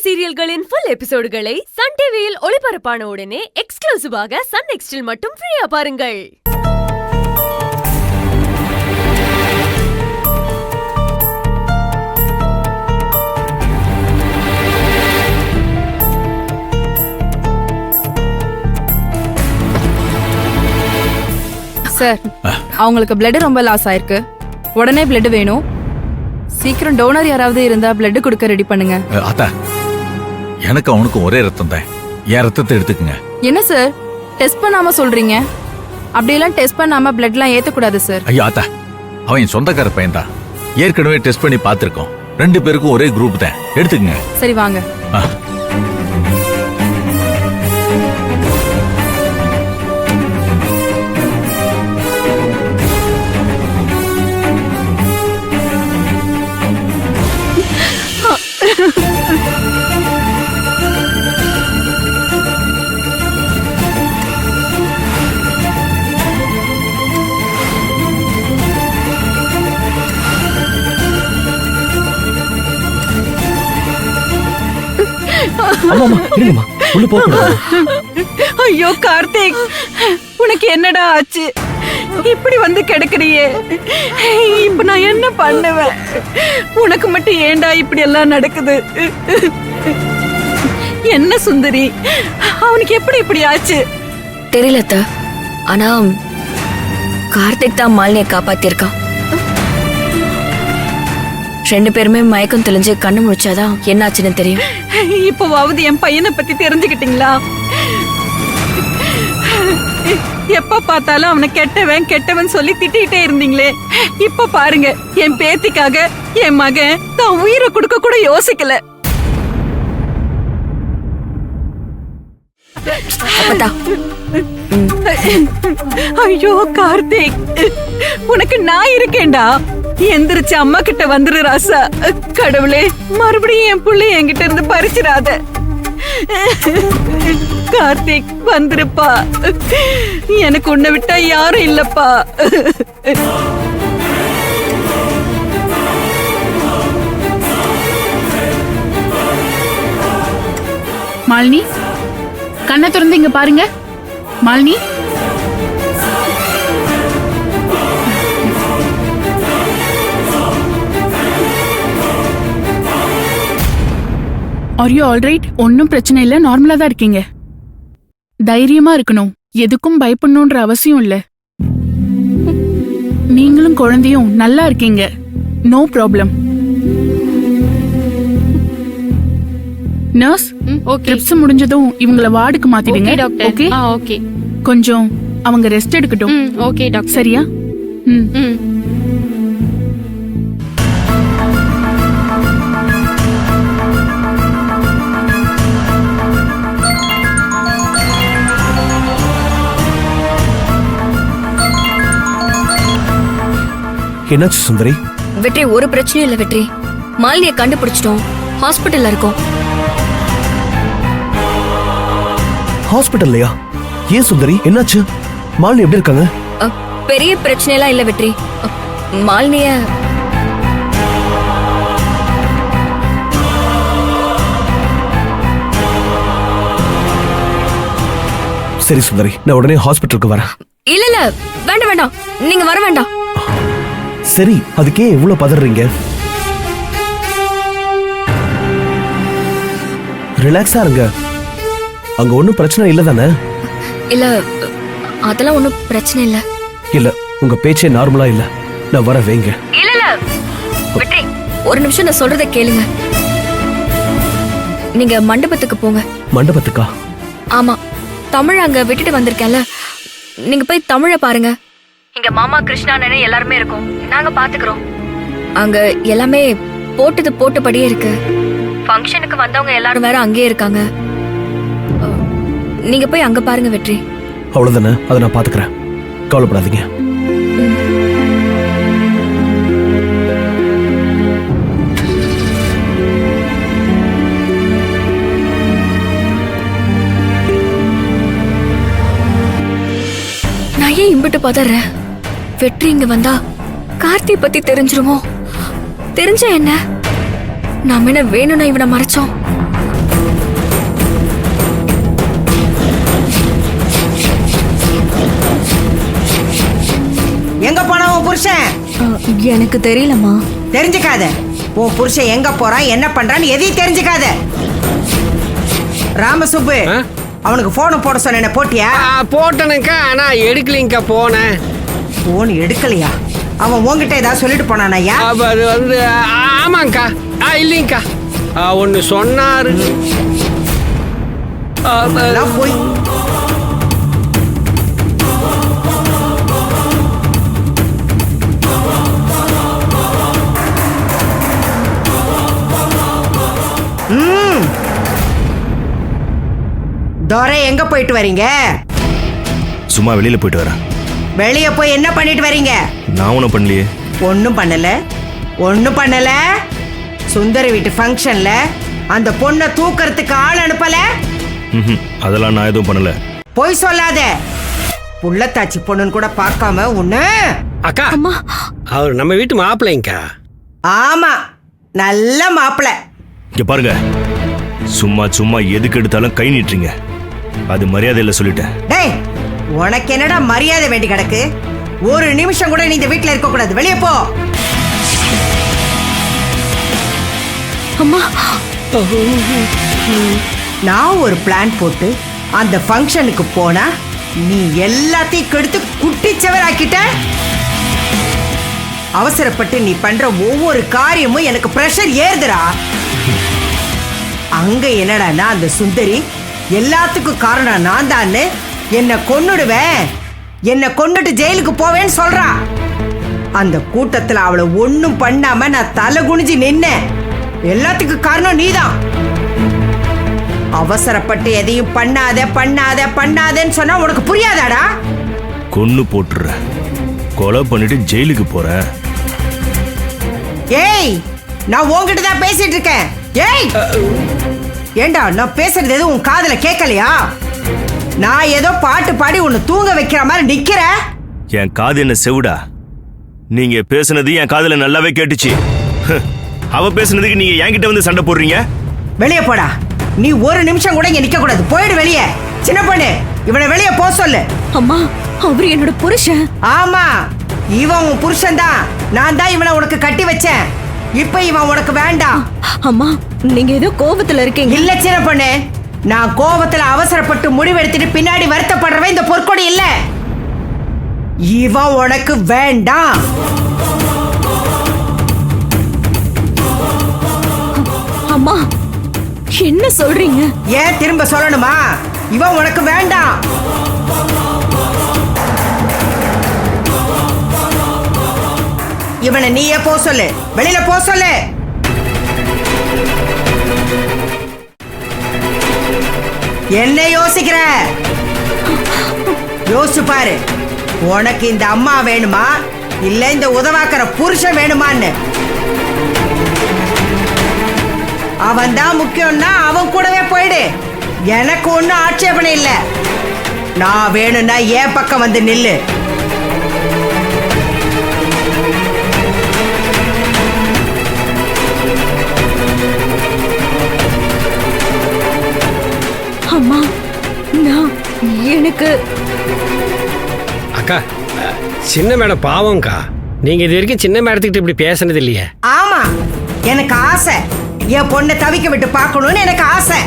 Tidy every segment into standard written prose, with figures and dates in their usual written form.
சீரியல்களின் full எபிசோடுகளை Sun டிவியில் ஒளிபரப்பான உடனே எக்ஸ்க்ளூசிவாக சன் நெக்ஸ்டில் மட்டும் ஃப்ரீயா பாருங்கள். சார், அவங்களுக்கு பிளட் ரொம்ப லாஸ் ஆயிருக்கு. உடனே பிளட் வேணும். சீக்கிரம் டோனர் யாராவது இருந்தா பிளட் கொடுக்க ரெடி பண்ணுங்க. அத்தா, எனக்கு அவனுக்கும் ஒரே ரத்தம் தான். என் ரத்தத்தை எடுத்துக்கங்க. என்ன சார், டெஸ்ட் பண்ணாம சொல்றீங்க? அப்படியெல்லாம் டெஸ்ட் பண்ணாம பிளட்லாம் ஏத்தக்கூடாது சார். ஐயா அத்தா, அவன் என் சொந்தக்கார பையன் தான். ஏற்கனவே டெஸ்ட் பண்ணி பார்த்திருக்கோம். 2 பேருக்கும் ஒரே குரூப் தான். எடுத்துக்கங்க. சரி வாங்க. ஐயோ கார்த்திக், உனக்கு என்னடா ஆச்சு? இப்படி வந்து கிடக்குறியே, இப்ப நான் என்ன பண்ணுவேன்? உனக்கு மட்டும் ஏண்டா இப்படி எல்லாம் நடக்குது? என்ன சுந்தரி, அவனுக்கு எப்படி இப்படி ஆச்சு? தெரியல. ஆனா கார்த்திக் தான் மாலினியை காப்பாத்திருக்கான். 2 பேருமே மயக்கம் தெளிஞ்சு கண்ணு முடிச்சாதான் என்னாச்சுன்னு தெரியும். இப்போவாவது என் பையனை பத்தி தெரிஞ்சுக்கிட்டீங்களா? எப்ப பார்த்தாலும் அவனை கெட்டவன் கெட்டவன் சொல்லி திட்டிகிட்டே இருந்தீங்களே. இப்ப பாருங்க, என் பேத்திக்காக என் மகன் தான் உயிரை கொடுக்க கூட யோசிக்கல. ஐயோ கார்த்திக், உனக்கு நான் இருக்கேன்டா. எந்திரிச்சு அம்மா கிட்ட வந்துரு ராசா. கடவுளே, மறுபடியும் என் புள்ளை என்கிட்ட இருந்து பறிச்சிடாத. கார்த்திக் வந்துருப்பா, எனக்கு உன்னை விட்டா யாரும் இல்லப்பா. மாலினி, கண்ணை திறந்து இங்க பாருங்க. Malini, are you alright? ஒன்னும் பிரச்சனை இல்ல, நார்மலா தான் இருக்கீங்க. தைரியமா இருக்கணும், எதுக்கும் பயப்படணும்ன்ற அவசியம் இல்ல. நீங்களும் குழந்தையும் நல்லா இருக்கீங்க, நோ ப்ராப்ளம். நர்ஸ், ட்ரிப்ஸ் முடிஞ்சதும் இவங்கள வார்டுக்கு மாத்திடுங்க. ஓகே? ஓகே. கொஞ்சம் அவங்க ரெஸ்ட் எடுக்கட்டும். Okay doctor. சரியா? என்னாச்சு சுந்தரி? வெற்றி, ஒரு பிரச்சனையும் இல்ல வெற்றி. மாலினியை கண்டுபிடிச்சிட்டோம், ஹாஸ்பிட்டல்ல இருக்கோம். ஹாஸ்பிட்டல்லையா? ஏன் சுந்தரி, என்னாச்சு? மாலினி எப்படி இருக்காங்க? பெரிய பிரச்சனை எல்லாம் இல்ல வெற்றி. மாலினிய சரி சுந்தரி, நான் உடனே ஹாஸ்பிட்டலுக்கு வரேன். இல்ல வேண்டாம் வேண்டாம், நீங்க வர வேண்டாம். சரி, அதுக்கே இவ்வளவு பதறீங்க? ரிலாக்ஸா இருங்க. அங்க ஒண்ணும் பிரச்சனை இல்ல தானே? இல்ல, அதெல்லாம் ஒண்ணும் பிரச்சனை இல்ல. இல்ல, உங்க பேச்சே நார்மலா இல்ல. நான் வர வைங்க. இல்ல வெற்றி, ஒரு நிமிஷம் நான் சொல்றத கேளுங்க. நீங்க மண்டபத்துக்கு போங்க. மண்டபத்துக்கா? ஆமா, தமிழ் அங்க விட்டுட்டு வந்திருக்கேன்ல, நீங்க போய் தமிழ பாருங்க. இங்க மாமா கிருஷ்ணா அண்ணனே எல்லாருமே இருக்கும், நாங்க பாத்துக்கிறோம். அங்க எல்லாமே போட்டது போட்டபடியே இருக்கு. ஃபங்க்ஷனுக்கு வந்தவங்க எல்லாரும் வேற அங்கேயே இருக்காங்க. நீங்க போய் அங்க பாருங்க வெற்றி. அவ்வளவுதானே, அதை நான் பாத்துக்கிறேன், கவலைப்படாதீங்க. நான் ஏன் இம்பிட்டு பதறேன்? வெற்றி இங்க வந்தா கார்த்தி பத்தி தெரிஞ்சிருமோ? தெரிஞ்ச என்ன? நாம என்ன வேணும்னா இவனை மறைச்சோம்? எங்க போனா உன் புருஷன்? எனக்கு தெரியலம்மா. தெரிஞ்சுக்காத. உன் புருஷன் எங்க போறான், என்ன பண்றான்னு எதையும் தெரிஞ்சுக்காத. ராமசுப்பு, அவனுக்கு போன் போட சொன்ன, போட்டியா? போட்டனுக்கா, ஆனா எடுக்கலிங்கக்கா. போனேன். போன் எடுக்கலையா? அவன் உன்கிட்ட ஏதாவது சொல்லிட்டு போனானாயா? அது வந்து ஆமாங்கக்கா. இல்லைங்கக்கா, ஒன்னு சொன்னாரு. போய் தோரை, எங்க போயிட்டு வரீங்க? சும்மா வெளியில போயிட்டு வரேன். வெளிய போய் என்ன பண்ணிட்டு வரீங்க? நான் ஒன்றும் பண்ணலையே. ஒன்னும் பண்ணல. சுந்தரி வீட்டு ஃபங்க்ஷன்ல அந்த பொண்ணை தூக்கறதுக்கு ஆள் அனுப்பல? அதெல்லாம் நான் எதுவும் பண்ணல. போய் சொல்லாத. புள்ளத்தாச்சி பொண்ணுன்னு கூட பார்க்காம உன்ன. அக்கா, அவர் நம்ம வீட்டு மாப்பிள்ளைங்கக்கா. ஆமா, நல்ல மாப்பிள்ள. இங்க பாருங்க, சும்மா சும்மா எதுக்கு எடுத்தாலும் கை நீட்டுறீங்க. அது மரியாதை இல்ல சொல்லிட்டேன். டேய், உனக்கு என்னடா மரியாதை வேண்டி கிடக்கு? ஒரு நிமிஷம் கூட நீ இந்த வீட்டுல இருக்க கூடாது. வெளியே போ. அம்மா, நான் ஒரு பிளான் போட்டு அந்த ஃபங்க்ஷனுக்கு போனா நீ எல்லாத்தையும் கெடுத்து குட்டிச்சவராக்கிட்ட. அவசரப்பட்டு நீ பண்ற ஒவ்வொரு காரியமும் எனக்கு பிரஷர் ஏறுதுடா. அங்க என்னடா அந்த சுந்தரி எல்லாத்துக்கும் காரணம் நான் தான், என்ன கொன்னுடுவேன், என்ன கொன்னுட்டு ஜெயிலுக்கு போவேன்னு சொல்றா. அந்த கூட்டத்துல அவளை ஒன்னும் பண்ணாம நான் தலை குனிஞ்சு நின்னேன். எல்லாத்துக்கும் காரணம் நீதான். அவசரப்பட்டு எதையும் பண்ணாதேன்னு சொன்னா உனக்கு புரியாதாடா? கொன்னு போட்டுற, கொலை பண்ணிட்டு ஜெயிலுக்கு போற. ஏய், நான் உன்கிட்ட தான் பேசிட்டு இருக்கேன். ஏய், ஏண்டா நான் பேசுறது எதுவும் உன் காதுல கேட்கலையா? நான் ஏதோ பாட்டு பாடி உன்னை தூங்க வைக்கிற மாதிரி நிக்கிற. என் காது என்ன செவுடா? நீங்க பேசுனது என் காதுல நல்லாவே கேட்டுச்சு. அவ பேசுனதுக்கு நீங்க என்கிட்ட வந்து சண்டை போடுறீங்க. வெளியே போடா. நீ ஒரு நிமிஷம் கூட இங்க நிக்க கூடாது. போயிடு வெளியே. சின்ன பொண்ணு, இவனை வெளியே போ சொல்லு. அம்மா, அவரு என்னோட புருஷன். ஆமா, இவன் உன் புருஷன் தான். நான் தான் இவனை உனக்கு கட்டி வச்சேன். இப்ப இவன் உனக்கு வேண்டாம். அம்மா, நீங்க ஏதோ கோபத்துல இருக்கீங்க. இல்ல சின்ன பொண்ணு, நான் கோபத்துல அவசரப்பட்டு முடிவெடுத்துட்டு பின்னாடி வருத்தப்படுறவன் இந்த பொற்கொடி இல்ல. இவன் உனக்கு வேண்டாம். அம்மா, என்ன சொல்றீங்க? ஏன் திரும்ப சொல்லணுமா? இவன் உனக்கு வேண்டாம். இவனை நீயே போ சொல்லு. வெளியில போ சொல்லு. என்ன யோசிக்கிற? யோசிச்சு பாரு. உனக்கு இந்த அம்மா வேணுமா, இல்ல இந்த உதவாக்கிற புருஷன் வேணுமான்னு? அவன் தான் முக்கியம்னா அவன் கூடவே போயிடு. எனக்கு ஒன்னும் ஆட்சேபனை இல்ல. நான் வேணும்னா என் பக்கம் வந்து நில்லு. அம்மா, நான் எனக்கு அக்கா, சின்ன மேடம் பாவம்க்கா. நீங்க இது வரைக்கும் சின்ன மேடத்துக்கிட்ட இப்படி பேசுனது இல்லையே. ஆமா, எனக்கு ஆசை. என் பொண்ணை தவிக்க விட்டு பார்க்கணும்னு எனக்கு ஆசை.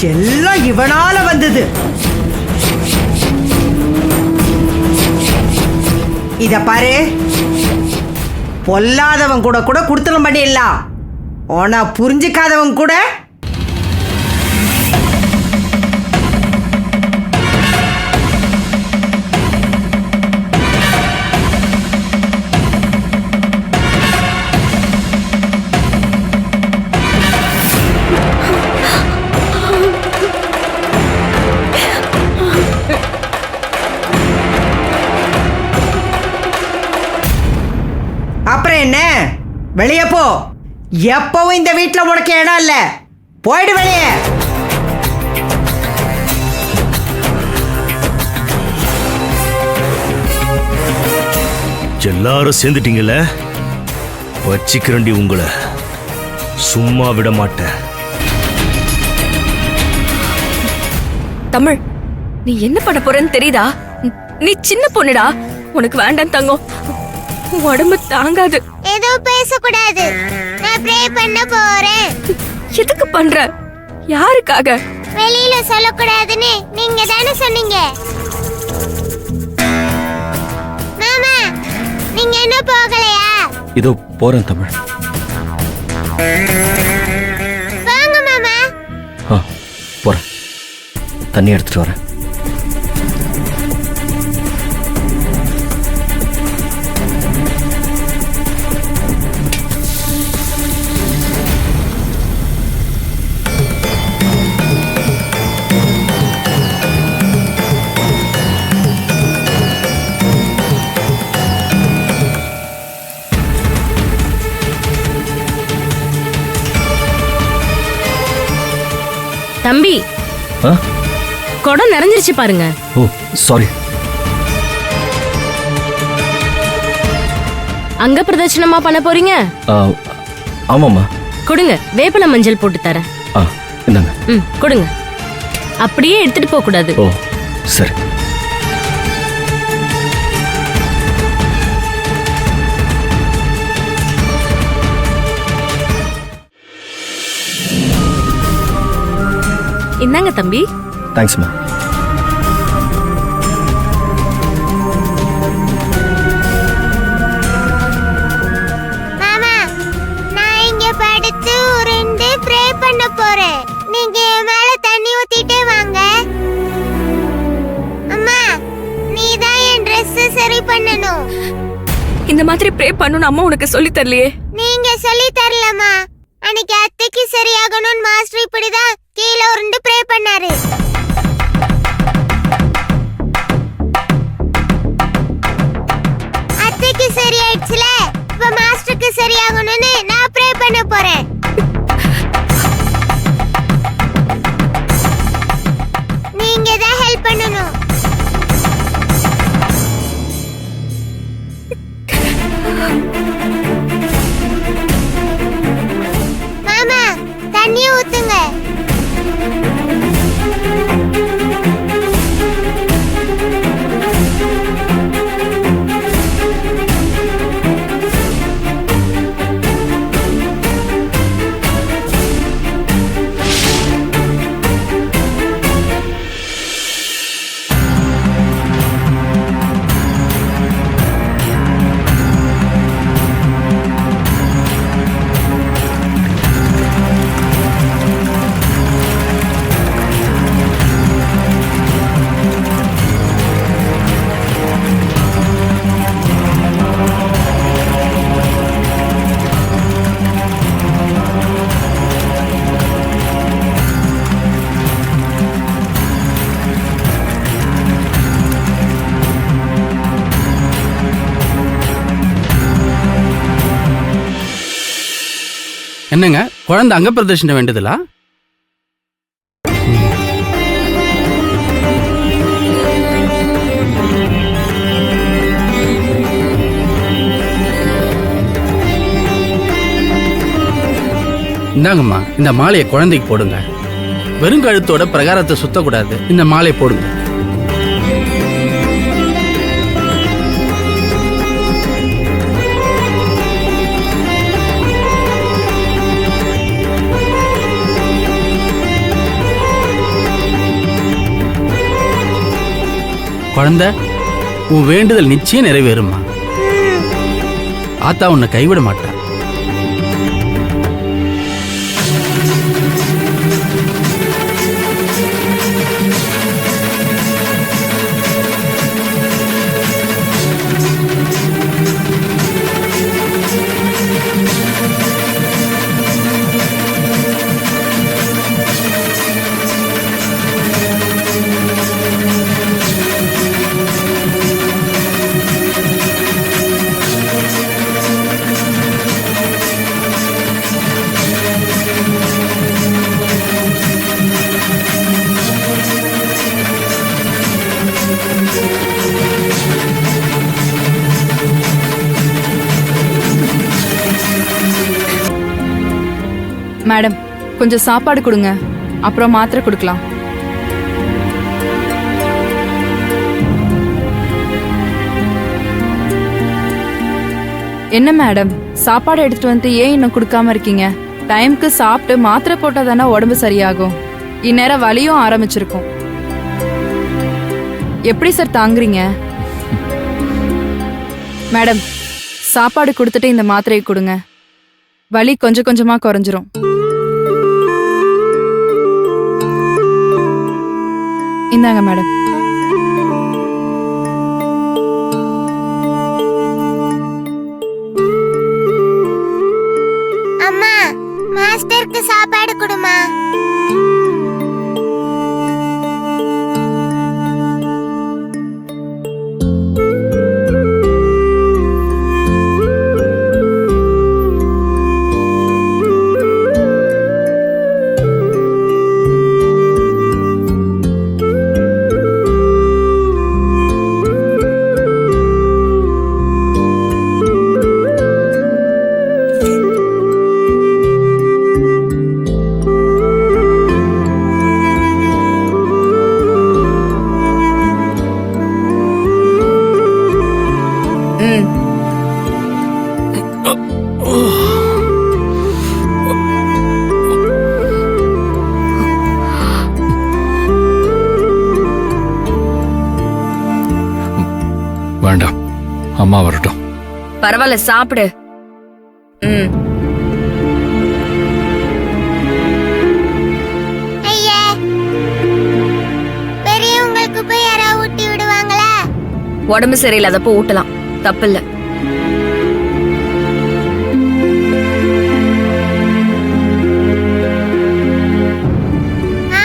எல்லாம் இவனால வந்தது. இத பாரு, பொல்லாதவன் கூட கூட குடுத்தலும் பண்ணிடலாம். ஆனா புரிஞ்சுக்காதவன் கூட அப்புறம் என்ன? வெளியே போ. எப்பவும் இந்த வீட்டுல உனக்கு இடம் இல்ல. போயிடு வெளியே. எல்லாரும் சேர்ந்துட்டீங்கல்ல, வச்சிக்கிறண்டி உங்களை. சும்மா விட மாட்டேன். தமிழ், நீ என்ன பண்ண போறன்னு தெரியுதா? நீ சின்ன பொண்ணுடா. உனக்கு வேண்டாம் தங்கம், உடம்பு தாங்காது. எதுவும் பேசக்கூடாது, நான் ப்ரே பண்ண போறேன். எதுக்கு பண்ற? யாருக்காக? வெளியில சொல்லக்கூடாதுன்னு நீங்க தானே சொன்னீங்க. மாமா, நீங்க என்ன போகலையா? இதோ போறேன் தமிழ். வாங்க மாமா. போறேன், தண்ணி எடுத்துட்டு வரேன். தம்பி, குடம் நிறைஞ்சிருச்சு பாருங்க. ஓ சாரி. அங்க பிரதட்சணமா பண்ண போறீங்க? ஆமாம்மா. கொடுங்க, வேப்பல மஞ்சள் போட்டு தரேன். இந்தாங்க. கொடுங்க. அப்படியே எடுத்துட்டு போக கூடாது. ஓ சரி. இந்தாங்க தம்பி. தேங்க்ஸ்மா. மாமா, நான் இங்க படுத்து உருண்டு ப்ரே பண்ண போறேன். நீங்க என் மேல தண்ணி ஊத்திட்டே வாங்க. அம்மா, நீ தான் என் Dress சரி பண்ணணும். இந்த மாதிரி ப்ரே பண்ணனும் அம்மா உனக்கு சொல்லி தரலையே. நீங்க சொல்லி தரலமா. அன்னைக்கு அத்தைக்கு சரியாகணும்னு மாஸ்டர் இப்படிதான் கீழே உருண்டு ப்ரே பண்ணாரு. அத்தைக்கு சரியாயிடுச்சுல, இப்ப மாஸ்டருக்கு சரியாகணும்னு நான் ப்ரே பண்ண போறேன். நீங்க தான் ஹெல்ப் பண்ணணும். மாமா, தண்ணி ஊத்துங்க. என்னங்க குழந்தை அங்க பிரதர்ஷனம் வேண்டுதலா? இந்தாங்கம்மா, இந்த மாலையை குழந்தைக்கு போடுங்க. வெறும் கழுத்தோட பிரகாரத்தை சுத்தக்கூடாது. இந்த மாலையை போடுங்க. குழந்தை, உன் வேண்டுதல் நிச்சயம் நிறைவேறுமா. ஆத்தா உன்னை கைவிட மாட்டா. மேடம், கொஞ்சம் சாப்பாடு கொடுங்க, அப்புறம் மாத்திரை கொடுக்கலாம். என்ன மேடம், சாப்பாடு எடுத்துட்டு வந்து ஏன் இன்னும் கொடுக்காம இருக்கீங்க? டைம்க்கு சாப்பிட்டு மாத்திரை போட்டா தானே உடம்பு சரியாகும். இந்நேரம் வலியும் ஆரம்பிச்சிருக்கும். எப்படி சார் தாங்குறீங்க? மேடம், சாப்பாடு கொடுத்துட்டு இந்த மாத்திரையை கொடுங்க. வலி கொஞ்சம் கொஞ்சமா குறைஞ்சிரும். இந்தாங்க மேடம். அம்மா, மாஸ்டருக்கு சாப்பாடு கொடுமா. வேண்டாம், அம்மா வரட்டும். பரவாயில்ல, சாப்பிடு. ஐயா, பெரியவங்களுக்கு போய் யாராவது ஊட்டி விடுவாங்களா? உடம்பு சரியில்லாதப்போ ஊட்டலாம், தப்பில்ல.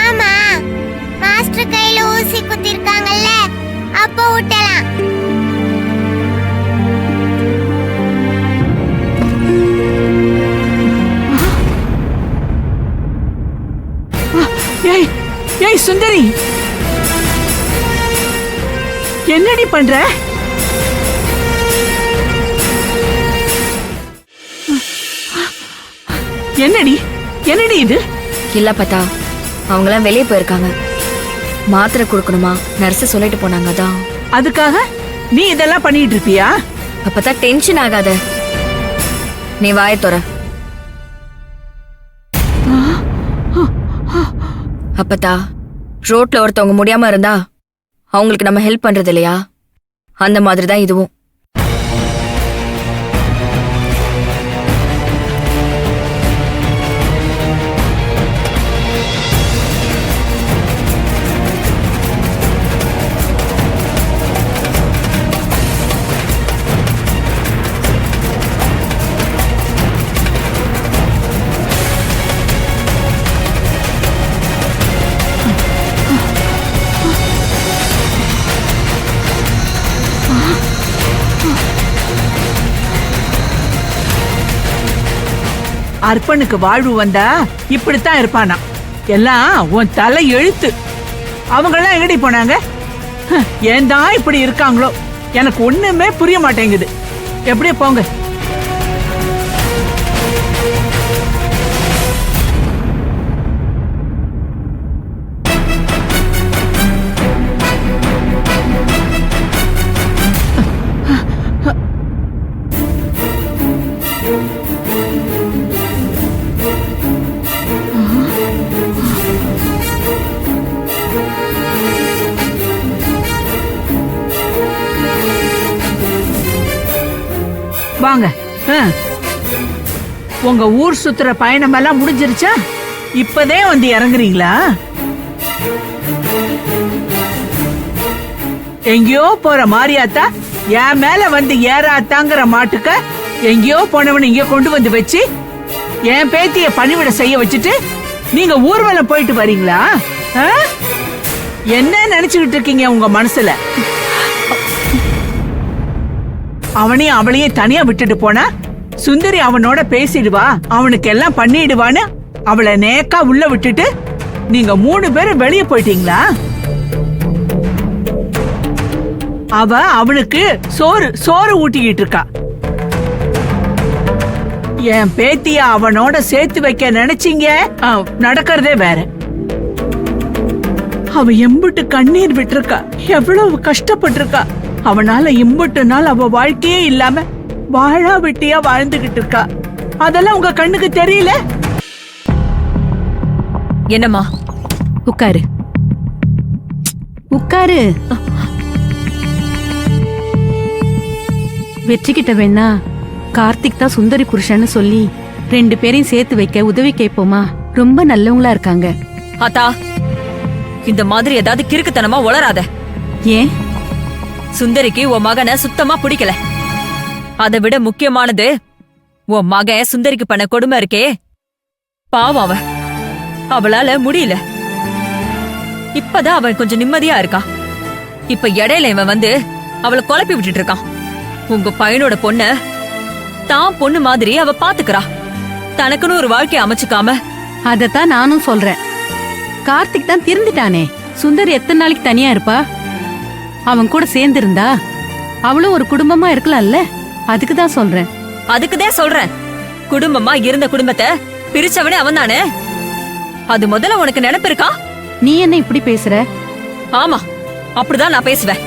ஆமா, மாஸ்டர் கையில ஊசி குத்திருக்காங்கல்ல, அப்போ ஊட்டலாம். ஏய் ஏய் சுந்தரி, என்னடி பண்ற? என்னடி என்னடி இது? இல்ல பத்தா, அவங்களாம் வெளியே போயிருக்காங்க. மாத்திரை கொடுக்கணுமா, நர்ஸ் சொல்லிட்டு போனாங்க. அதான். அதுக்காக நீ இதெல்லாம் பண்ணிட்டு இருப்பியா? அப்பதான் டென்ஷன் ஆகாத. நீ வாய தொற. அப்பத்தா, ரோட்ல ஒருத்தவங்க முடியாம இருந்தா அவங்களுக்கு நம்ம ஹெல்ப் பண்றது இல்லையா? அந்த மாதிரி தான் இதுவும். அர்ப்பனுக்கு வாழ்வு வந்தா இப்படித்தான் இருப்பானா? எல்லாம் உன் தலை எழுத்து. அவங்கெல்லாம் எங்கடி போனாங்க? ஏன் தான் இப்படி இருக்காங்களோ, எனக்கு ஒண்ணுமே புரிய மாட்டேங்குது. எப்படியே போங்க. வாங்க. உங்க ஊர் சுத்துற பயணம் எல்லாம் முடிஞ்சிருச்சா? இப்பதே வந்து இறங்குறீங்களா? எங்கேயோ போற மாரியாத்தா என் மேல வந்து ஏறாத்தாங்கிற மாட்டுக்க எங்கேயோ போனவன் இங்க கொண்டு வந்து வச்சு என் பேத்திய பணிவிட செய்ய வச்சுட்டு நீங்க ஊர்வலம் போயிட்டு வரீங்களா? என்ன நினைச்சுக்கிட்டு இருக்கீங்க உங்க மனசுல? அவனையும் அவளையும் தனியா விட்டுட்டு போனா சுந்தரி அவனோட பேசிடுவா, அவனுக்கு எல்லாம் பண்ணிடுவான்னு அவளை நேக்கா உள்ள விட்டுட்டு நீங்க 3 பேரும் வெளியே போயிட்டீங்களா? அவ அவனுக்கு சோறு ஊட்டிக்கிட்டு இருக்கா. என் பேத்திய அவனோட சேர்த்து வைக்க நினைச்சீங்க, நடக்கிறதே வேற. அவ எம்புட்டு கண்ணீர் விட்டுருக்கா, எவ்வளவு கஷ்டப்பட்டிருக்கா. அவனால இம்புட்டு நாள் அவ வாழ்க்கையே இல்லாம வாழா வெட்டியா வாழ்ந்துகிட்டு இருக்கா. அதெல்லாம் உங்க கண்ணுக்கு தெரியல? என்னம்மா? உட்காரு உட்காரு. வெற்றிக்கிட்ட வேணா கார்த்திக் தான் சுந்தரி புருஷன்னு சொல்லி 2 பேரையும் சேர்த்து வைக்க உதவி கேட்போமா? ரொம்ப நல்லவங்களா இருக்காங்க. ஆத்தா, இந்த மாதிரி ஏதாவது கிறுக்குத்தனமா உளராத. ஏன்? சுந்தரிக்கு உன் மகனை சுத்தமா பிடிக்கல. அதை விட முக்கியமானது, உன் மகன் சுந்தரிக்கு பண்ண கொடுமை இருக்கே, பாவம் அவளால முடியல. இப்பதான் அவன் கொஞ்சம் நிம்மதியா இருக்கா. இப்ப இடையில இவன் வந்து அவளை குழப்பி விட்டுட்டு இருக்கான். உங்க பையனோட பொண்ண தான் பொண்ணு மாதிரி அவ பாத்துக்கிறா. தனக்குன்னு ஒரு வாழ்க்கைய அமைச்சுக்காம. அதத்தான் நானும் சொல்றேன். கார்த்திக் தான் திருந்திட்டானே. சுந்தரி எத்தனை நாளைக்கு தனியா இருப்பா? அவன் கூட சேர்ந்து இருந்தா அவளும் ஒரு குடும்பமா இருக்கலாம்ல. அதுக்குதான் சொல்றேன். அதுக்குதான் சொல்றேன். குடும்பமா இருந்த குடும்பத்தை பிரிச்சவனே அவன் தானே. அது முதல்ல உனக்கு நினைப்பு இருக்கா? நீ என்ன இப்படி பேசுற? ஆமா, அப்படிதான் நான் பேசுவேன்.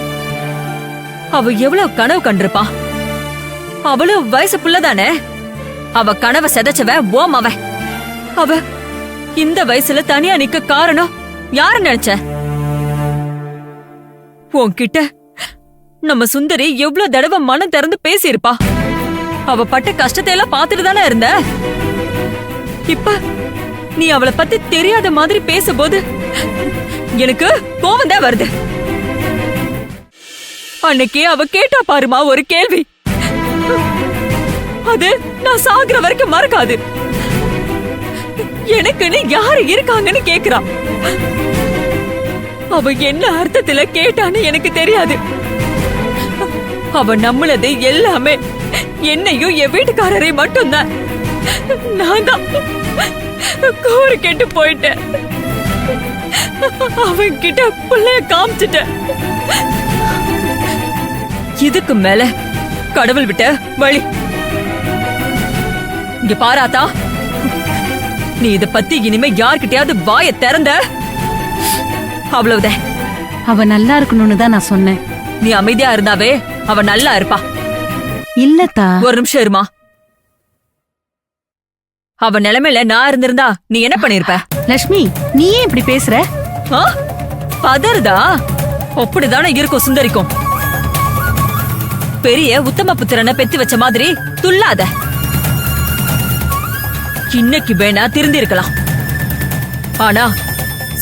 அவ எவ்வளவு கனவு கண்டிருப்பா. அவளும் வயசு புள்ளதானே. அவ கனவை செதைச்சவன் ஓம் அவன். அவ இந்த வயசுல தனியா நிக்க காரணம் யாரு நினைச்ச? உன்கிட்ட நம்ம சுந்தரி எவ்வளவு தடவை மனம் திறந்து பேசியிருப்பா. அவ பட்ட கஷ்டத்தை எல்லாம் பாத்துட்டு தானே இருந்த. இப்ப நீ அவளை பத்தி தெரியாத மாதிரி பேசும்போது எனக்கு கோவம் தான் வருது. அன்னைக்கு அவ கேட்டா பாருமா ஒரு கேள்வி, அது நான் சாகுற வரைக்கும் மறக்காது. எனக்குன்னு யாரு இருக்காங்கன்னு கேக்குறா. அவ என்ன அர்த்தத்துல கேட்டான்னு எனக்கு தெரியாது. அவ நம்மளது எல்லாமே என்னையும் என் வீட்டுக்காரரை மட்டும்தான். நான் தான் கூறு கெட்டு போயிட்டேன். அவன் கிட்ட பிள்ளைய காமிச்சிட்டேன். இதுக்கு மேல கடவுள் விட்ட வழி. இங்க பாராத்தா, நீ இத பத்தி இனிமே யார்கிட்டயாவது வாய திறந்த அவ்வளவுதான். அவ நல்லா இருக்கணும்னு தான் நான் சொன்னேன். நீ அமைதியா இருந்தாவே அவ நல்லா இருப்பா. இல்லத்தா. ஒரு நிமிஷம் இருமா. அவ நிலைமையில நான் இருந்திருந்தா நீ என்ன பண்ணிருப்ப? லட்சுமி, நீ ஏன் இப்படி பேசுற? பதறுதா? அப்படிதானே இருக்கும் சுந்தரிக்கும். பெரிய உத்தம புத்திரனை பெத்து வச்ச மாதிரி துள்ளாத. இன்னைக்கு வேணா திருந்திருக்கலாம். ஆனா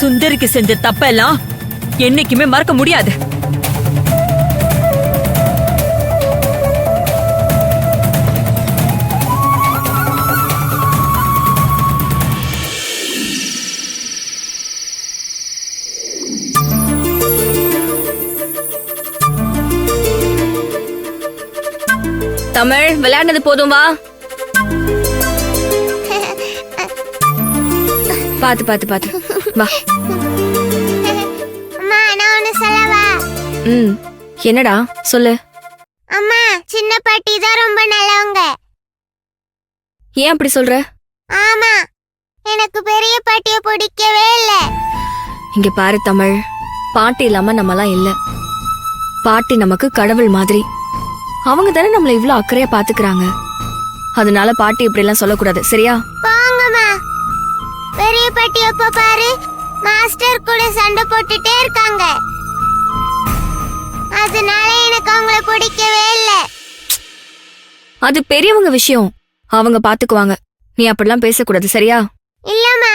சுந்தரிக்கு செஞ்ச தப்பெல்லாம் என்னைக்குமே மறக்க முடியாது. தமிழ், விளையாடுனது போதும், வா. பாத்து பாத்து பாத்து வா. அம்மா, நான் ஒன்னு சொல்லவா? என்னடா சொல்லு. அம்மா, சின்ன பாட்டி தான் ரொம்ப நல்லவங்க. ஏன் அப்படி சொல்ற? ஆமா, எனக்கு பெரிய பாட்டிய பிடிக்கவே இல்ல. இங்க பாரு தமிழ், பாட்டி இல்லாம நம்மலாம் இல்ல. பாட்டி நமக்கு கடவுள் மாதிரி. அவங்க தானே நம்மள இவ்ளோ அக்கறையா பாத்துக்கிறாங்க. அதனால பாட்டி இப்படி எல்லாம் சொல்லக்கூடாது, சரியா? போங்கம்மா. பெரிய பாட்டி எப்ப பாரு மாஸ்டர் கூட சண்டை போட்டுட்டே இருக்காங்க. அதனால எனக்கு அவங்கள பிடிக்கவே இல்ல. அது பெரியவங்க விஷயம், அவங்க பாத்துக்குவாங்க. நீ அப்படிலாம் பேசக்கூடாது, சரியா? இல்லம்மா,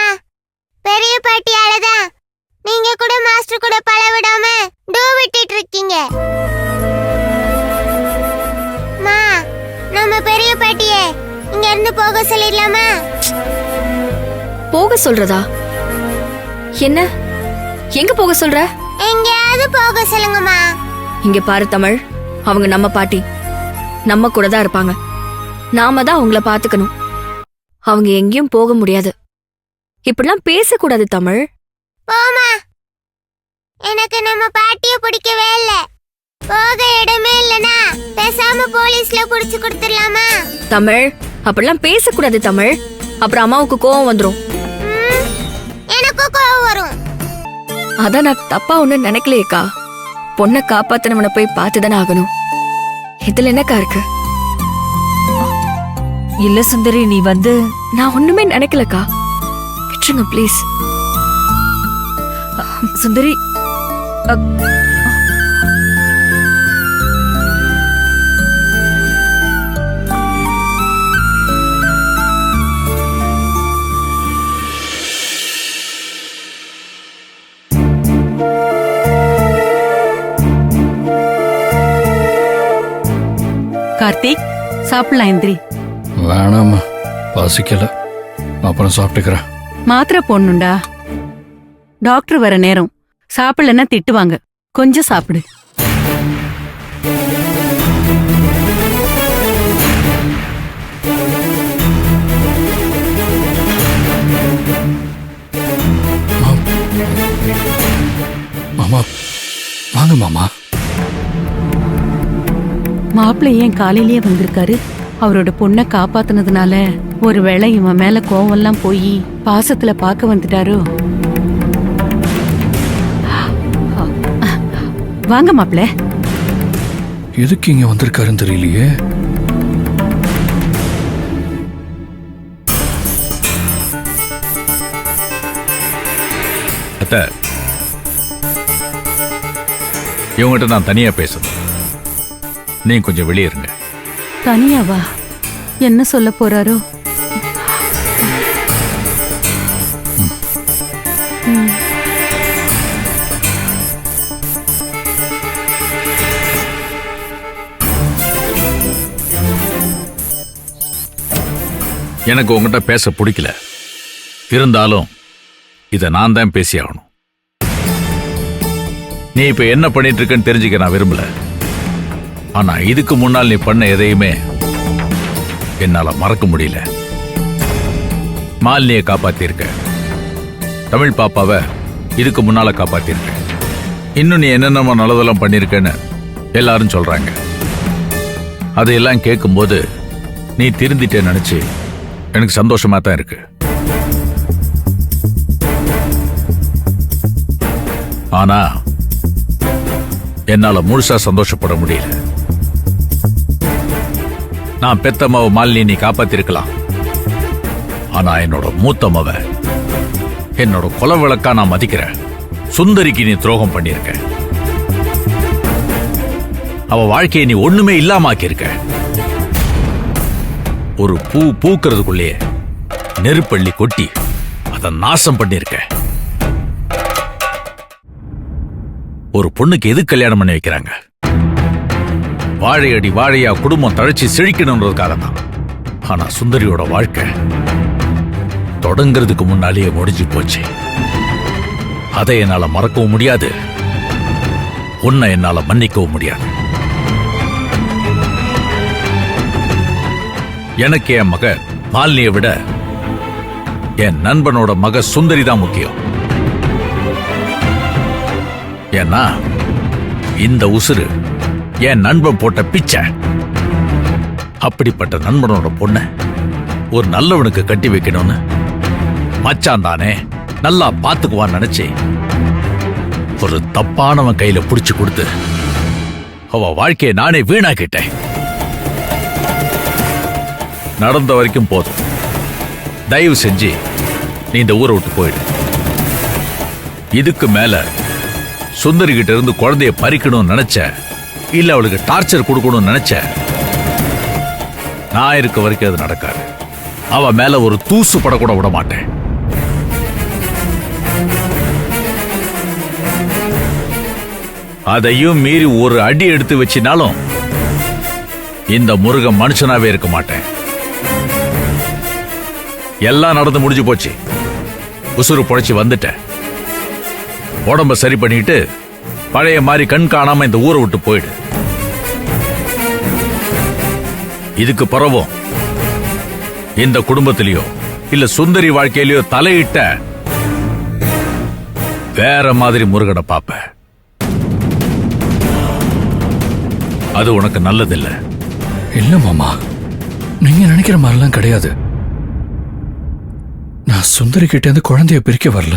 பெரிய பாட்டியாலதான் நீங்க கூட மாஸ்டர் கூட பழ விடாம டூ விட்டுட்டு இருக்கீங்க. மா, நம்ம பெரிய பாட்டியே இங்க இருந்து போக சொல்லிடலாமா? போக சொல்றதா? என்ன, எங்க போக சொல்ற? எங்கயாவது போக சொல்லுங்கம்மா. இங்க பாரு தமிழ், அவங்க நம்ம பாட்டி, நம்ம கூட தான் இருப்பாங்க. நாம தான் அவங்கள பாத்துக்கணும். அவங்க எங்கேயும் போக முடியாது. இப்படிலாம் பேசக்கூடாது தமிழ். போமா, எனக்கு நம்ம பாட்டிய பிடிக்கவே இல்ல. போக இடமே இல்லனா பேசாம போலீஸ்ல புடிச்சு கொடுத்துடலாமா? தமிழ், அப்படிலாம் பேசக்கூடாது தமிழ். அப்புறம் அம்மாவுக்கு கோவம் வந்துரும். எனக்கு கோவம் வரும். அதான் நான் தப்பா ஒண்ணு நினைக்கலையேக்கா. பொண்ணை காப்பாத்தினவனை போய் பார்த்துதானே ஆகணும். இதுல என்னக்கா இருக்கு? இல்ல சுந்தரி, நீ வந்து நான் ஒண்ணுமே நினைக்கலக்கா. விட்டுருங்க ப்ளீஸ். சுந்தரி கார்த்திக், சாப்பிடலாம் எந்திரி. வேணாம்மா, பசிக்கல, அப்புறம் சாப்பிட்டுக்கிறேன். மாத்திரை போடணும்டா. டாக்டர் வர நேரம். சாப்பிடலன்னா திட்டுவாங்க. கொஞ்சம் சாப்பிடு. மாமா, வாங்க மாமா. மாப்பிள்ளை ஏன் காலையிலேயே வந்திருக்காரு? அவரோட பொண்ணை காப்பாத்துனதுனால ஒருவேளை இவன் மேல கோவம்லாம் போய் பாசத்துல பார்க்க வந்துட்டாரோ? வாங்க மாப்பிள்ளை. எதுக்கு இங்க வந்திருக்காருன்னு தெரியலையே. அத்தை, இவங்ககிட்ட நான் தனியா பேசணும். நீ கொஞ்சம் வெளியே இருங்க. தனியாவா? என்ன சொல்ல போறாரோ? எனக்கு உங்ககிட்ட பேச பிடிக்கல. இருந்தாலும் இதை நான் தான் பேசி ஆகணும். நீ இப்ப என்ன பண்ணிட்டு இருக்கன்னு தெரிஞ்சுக்க நான் விரும்பல. ஆனா இதுக்கு முன்னால் நீ பண்ண எதையுமே என்னால மறக்க முடியல. மாலினியை காப்பாத்திருக்க, தமிழ் பாப்பாவை இதுக்கு முன்னால காப்பாத்திருக்க, இன்னும் நீ என்னென்ன நல்லதெல்லாம் பண்ணிருக்கன்னு எல்லாரும் சொல்றாங்க. அதையெல்லாம் கேட்கும்போது நீ திருந்திட்டே நினைச்சு எனக்கு சந்தோஷமா தான் இருக்கு. ஆனா என்னால முழுசா சந்தோஷப்பட முடியல. நான் பெத்தம்மாவை மாலினி நீ காப்பாத்திருக்கலாம். ஆனா என்னோட மூத்தம்மாவ, என்னோட கொலை விளக்கா நான் மதிக்கிறேன். சுந்தரிக்கு நீ துரோகம் பண்ணிருக்க. அவ வாழ்க்கையை நீ ஒண்ணுமே இல்லாமாக்கியிருக்க. ஒரு பூ பூக்கிறதுக்குள்ளேயே நெருப்பள்ளி கொட்டி அதை நாசம் பண்ணிருக்க. ஒரு பொண்ணுக்கு எது கல்யாணம் பண்ணி வைக்கிறாங்க? வாழையடி வாழையா குடும்பம் தழைச்சி செழிக்கணும்ன்றதுக்காக தான். ஆனா சுந்தரியோட வாழ்க்கை தொடங்கிறதுக்கு முன்னாலேயே முடிஞ்சு போச்சு. அதை என்னால மறக்கவும் முடியாது, உன்னை என்னால மன்னிக்கவும் முடியாது. எனக்கு என் மக மாலினியை விட என் நண்பனோட மக சுந்தரி தான் முக்கியம். ஏன்னா இந்த உசுறு என் நண்பன் போட்ட பிச்சை. அப்படிப்பட்ட நண்பனோட பொண்ண ஒரு நல்லவனுக்கு கட்டி வைக்கணும்னு மச்சான் தானே நல்லா பாத்துக்குவான்னு நினைச்சு ஒரு தப்பானவன் கையில புடிச்சு கொடுத்து அவ வாழ்க்கையை நானே வீணாக்கிட்டேன். நடந்த வரைக்கும் போதும். தயவு செஞ்சு நீ இந்த ஊரை விட்டு போயிடு. இதுக்கு மேல சுந்தரி கிட்ட இருந்து குழந்தைய பறிக்கணும்னு நினைச்ச, இல்ல அவளுக்கு டார்ச்சர் கொடுக்கணும்னு நினைச்ச, நான் இருக்க வரைக்கும் அது நடக்காது. அவ மேல ஒரு தூசு படக்கூட விட மாட்டேன். அதையும் மீறி ஒரு அடி எடுத்து வச்சினாலும் இந்த முருகன் மனுஷனாவே இருக்க மாட்டேன். எல்லாம் நடந்து முடிஞ்சு போச்சு. உசுறு பொழைச்சி வந்துட்டேன். உடம்ப சரி பண்ணிட்டு பழைய மாதிரி கண் காணாம இந்த ஊரை விட்டு போயிடு. இதுக்கு பிறவும் இந்த குடும்பத்திலயோ இல்ல சுந்தரி வாழ்க்கையிலயோ தலையிட்ட வேற மாதிரி முருகனை பாப்ப. அது உனக்கு நல்லதில்ல. இல்ல மாமா, நீங்க நினைக்கிற மாதிரிலாம் கிடையாது. நான் சுந்தரி கிட்ட இருந்து குழந்தைய பிரிக்க வரல.